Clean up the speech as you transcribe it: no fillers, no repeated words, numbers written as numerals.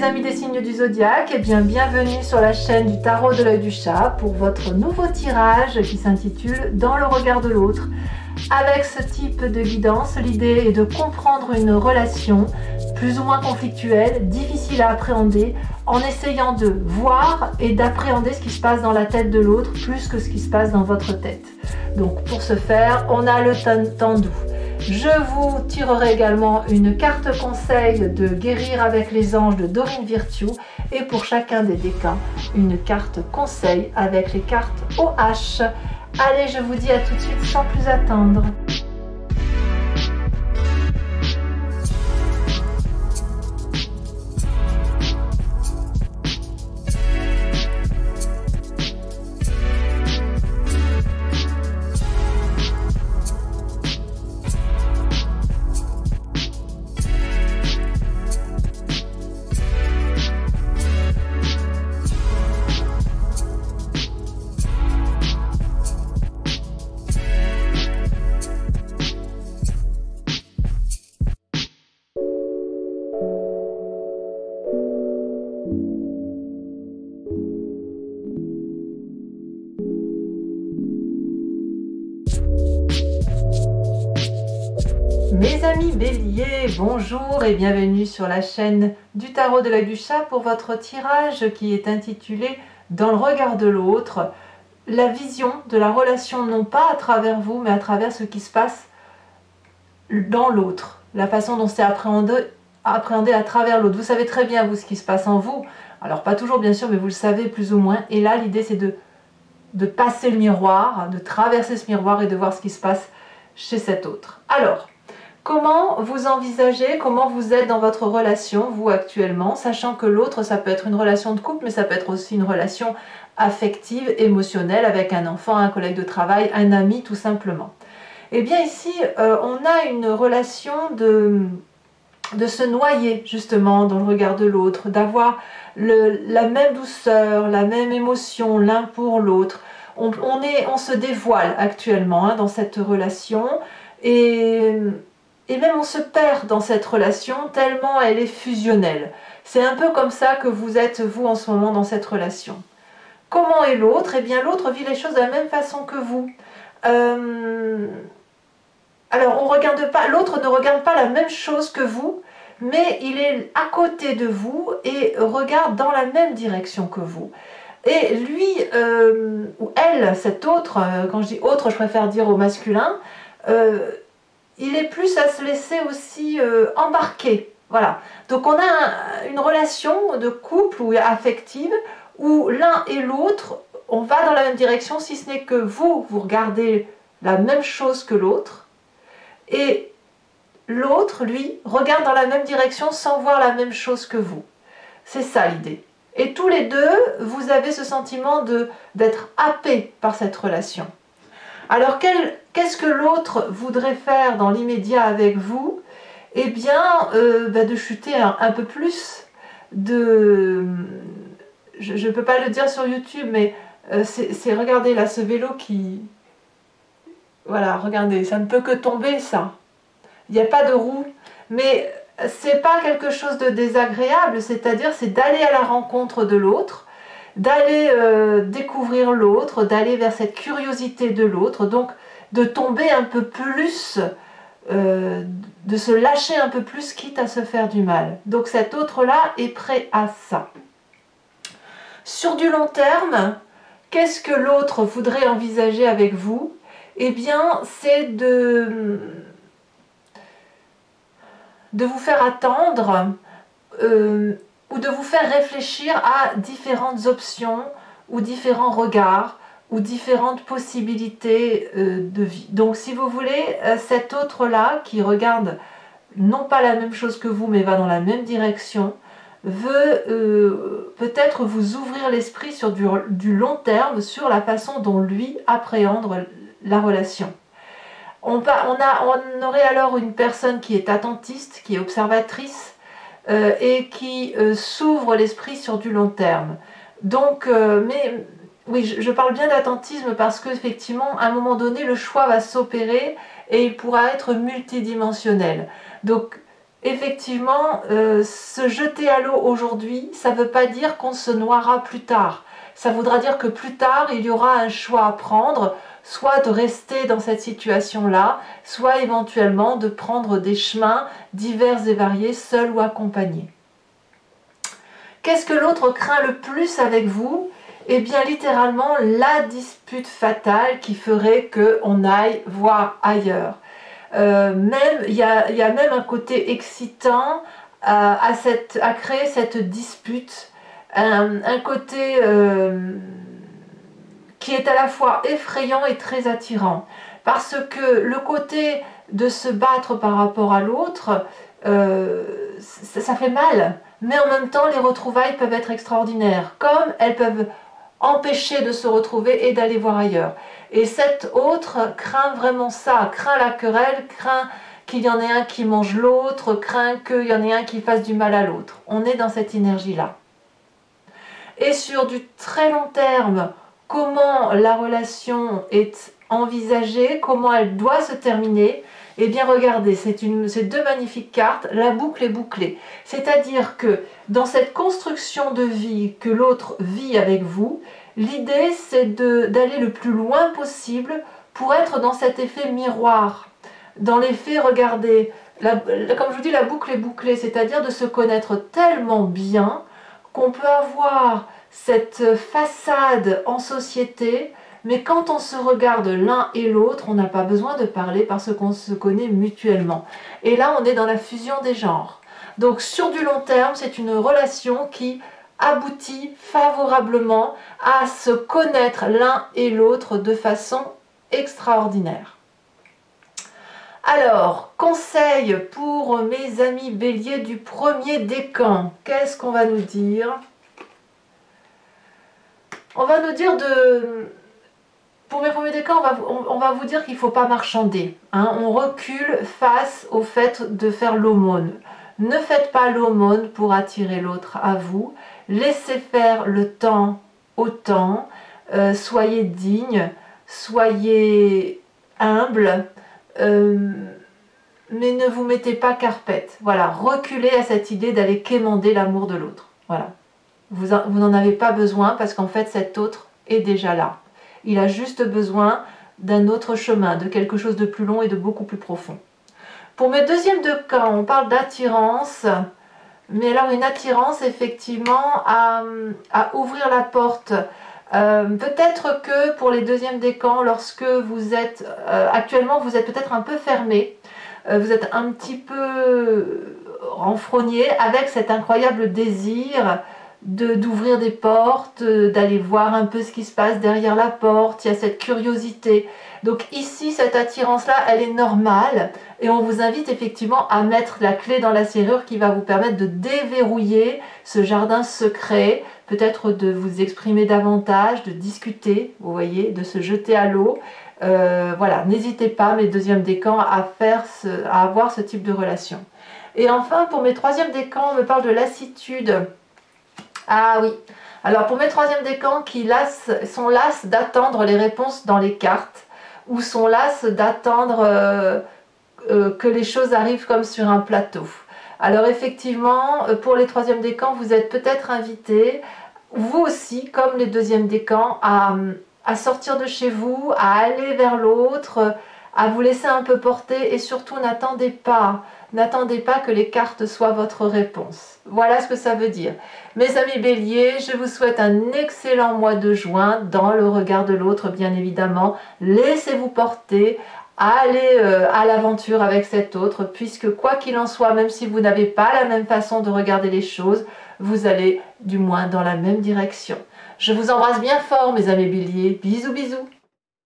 amis des signes du zodiaque, et bien bienvenue sur la chaîne du tarot de l'œil du chat pour votre nouveau tirage qui s'intitule Dans le regard de l'autre. Avec ce type de guidance, l'idée est de comprendre une relation plus ou moins conflictuelle, difficile à appréhender, en essayant de voir et d'appréhender ce qui se passe dans la tête de l'autre plus que ce qui se passe dans votre tête. Donc pour ce faire, on a le temps doux. Je vous tirerai également une carte conseil de Guérir avec les anges de Dorine Virtue et pour chacun des décans, une carte conseil avec les cartes OH. Allez, je vous dis à tout de suite sans plus attendre. Mes amis béliers, bonjour et bienvenue sur la chaîne du tarot de l'œil du chat pour votre tirage qui est intitulé Dans le regard de l'autre, la vision de la relation non pas à travers vous mais à travers ce qui se passe dans l'autre, la façon dont c'est appréhendé à travers l'autre. Vous savez très bien vous ce qui se passe en vous, alors pas toujours bien sûr mais vous le savez plus ou moins, et là l'idée c'est de passer le miroir, de traverser ce miroir et de voir ce qui se passe chez cet autre. Alors, comment vous envisagez, comment vous êtes dans votre relation, vous actuellement, sachant que l'autre, ça peut être une relation de couple, mais ça peut être aussi une relation affective, émotionnelle, avec un enfant, un collègue de travail, un ami, tout simplement. Eh bien ici, on a une relation de se noyer, justement, dans le regard de l'autre, d'avoir la même douceur, la même émotion l'un pour l'autre. On se dévoile actuellement dans cette relation, et même on se perd dans cette relation tellement elle est fusionnelle. C'est un peu comme ça que vous êtes, vous, en ce moment, dans cette relation. Comment est l'autre? Eh bien, l'autre vit les choses de la même façon que vous. Alors, l'autre ne regarde pas la même chose que vous, mais il est à côté de vous et regarde dans la même direction que vous. Et lui, ou elle, cet autre, quand je dis autre, je préfère dire au masculin, il est plus à se laisser aussi embarquer. Voilà. Donc on a une relation de couple ou affective où l'un et l'autre, on va dans la même direction, si ce n'est que vous regardez la même chose que l'autre, et l'autre, lui, regarde dans la même direction sans voir la même chose que vous. C'est ça l'idée. Et tous les deux, vous avez ce sentiment d'être happés par cette relation. Alors, qu'est-ce que l'autre voudrait faire dans l'immédiat avec vous? Eh bien, de chuter un peu plus, je ne peux pas le dire sur YouTube, mais regardez là, ce vélo qui... Voilà, regardez, ça ne peut que tomber, ça. Il n'y a pas de roue, mais c'est pas quelque chose de désagréable, c'est-à-dire c'est d'aller à la rencontre de l'autre, d'aller découvrir l'autre, d'aller vers cette curiosité de l'autre, donc de tomber un peu plus, de se lâcher un peu plus, quitte à se faire du mal. Donc cet autre-là est prêt à ça. Sur du long terme, qu'est-ce que l'autre voudrait envisager avec vous? Eh bien, c'est de vous faire attendre, ou de vous faire réfléchir à différentes options ou différents regards ou différentes possibilités de vie. Donc si vous voulez, cet autre-là qui regarde non pas la même chose que vous mais va dans la même direction, veut peut-être vous ouvrir l'esprit sur du long terme, sur la façon dont lui appréhende la relation. On aurait alors une personne qui est attentiste, qui est observatrice, et qui s'ouvre l'esprit sur du long terme. Donc, mais oui, je parle bien d'attentisme parce qu'effectivement, à un moment donné, le choix va s'opérer et il pourra être multidimensionnel. Donc, effectivement, se jeter à l'eau aujourd'hui, ça ne veut pas dire qu'on se noiera plus tard. Ça voudra dire que plus tard, il y aura un choix à prendre, soit de rester dans cette situation-là, soit éventuellement de prendre des chemins divers et variés, seul ou accompagné. Qu'est-ce que l'autre craint le plus avec vous? Eh bien, littéralement, la dispute fatale qui ferait qu'on aille voir ailleurs. Il y a même un côté excitant à créer cette dispute, un côté qui est à la fois effrayant et très attirant. Parce que le côté de se battre par rapport à l'autre, ça fait mal. Mais en même temps, les retrouvailles peuvent être extraordinaires, comme elles peuvent empêcher de se retrouver et d'aller voir ailleurs. Et cet autre craint vraiment ça, craint la querelle, craint qu'il y en ait un qui mange l'autre, craint qu'il y en ait un qui fasse du mal à l'autre. On est dans cette énergie-là. Et sur du très long terme, comment la relation est envisagée, comment elle doit se terminer, eh bien regardez, c'est deux magnifiques cartes, la boucle est bouclée. C'est-à-dire que dans cette construction de vie que l'autre vit avec vous, l'idée c'est d'aller le plus loin possible pour être dans cet effet miroir. Dans l'effet, regardez, comme je vous dis, la boucle est bouclée, c'est-à-dire de se connaître tellement bien qu'on peut avoir cette façade en société, mais quand on se regarde l'un et l'autre, on n'a pas besoin de parler parce qu'on se connaît mutuellement. Et là, on est dans la fusion des genres. Donc sur du long terme, c'est une relation qui aboutit favorablement à se connaître l'un et l'autre de façon extraordinaire. Alors, conseil pour mes amis béliers du premier décan. Qu'est-ce qu'on va nous dire? On va nous dire pour mes premiers décans, on va vous dire qu'il ne faut pas marchander. Hein. On recule face au fait de faire l'aumône. Ne faites pas l'aumône pour attirer l'autre à vous. Laissez faire le temps au temps. Soyez digne, soyez humble. Mais ne vous mettez pas carpette. Voilà, reculez à cette idée d'aller quémander l'amour de l'autre. Voilà. Vous n'en avez pas besoin parce qu'en fait cet autre est déjà là. Il a juste besoin d'un autre chemin, de quelque chose de plus long et de beaucoup plus profond. Pour mes deuxièmes décans, on parle d'attirance, mais alors une attirance effectivement à ouvrir la porte. Peut-être que pour les deuxièmes décans, lorsque vous êtes actuellement, vous êtes peut-être un peu fermé, vous êtes un petit peu renfrogné avec cet incroyable désir d'ouvrir des portes, d'aller voir un peu ce qui se passe derrière la porte, il y a cette curiosité. Donc ici, cette attirance-là, elle est normale et on vous invite effectivement à mettre la clé dans la serrure qui va vous permettre de déverrouiller ce jardin secret, peut-être de vous exprimer davantage, de discuter, vous voyez, de se jeter à l'eau. Voilà, n'hésitez pas, mes deuxièmes décans, à avoir ce type de relation. Et enfin, pour mes troisièmes décans, on me parle de lassitude. Ah oui, alors pour mes troisièmes décans qui sont las d'attendre les réponses dans les cartes ou sont las d'attendre que les choses arrivent comme sur un plateau. Alors effectivement, pour les troisièmes décans, vous êtes peut-être invités, vous aussi, comme les deuxièmes décans, à sortir de chez vous, à aller vers l'autre, à vous laisser un peu porter et surtout n'attendez pas que les cartes soient votre réponse. Voilà ce que ça veut dire. Mes amis béliers, je vous souhaite un excellent mois de juin dans le regard de l'autre, bien évidemment. Laissez-vous porter, allez à l'aventure avec cet autre, puisque quoi qu'il en soit, même si vous n'avez pas la même façon de regarder les choses, vous allez du moins dans la même direction. Je vous embrasse bien fort, mes amis béliers. Bisous, bisous.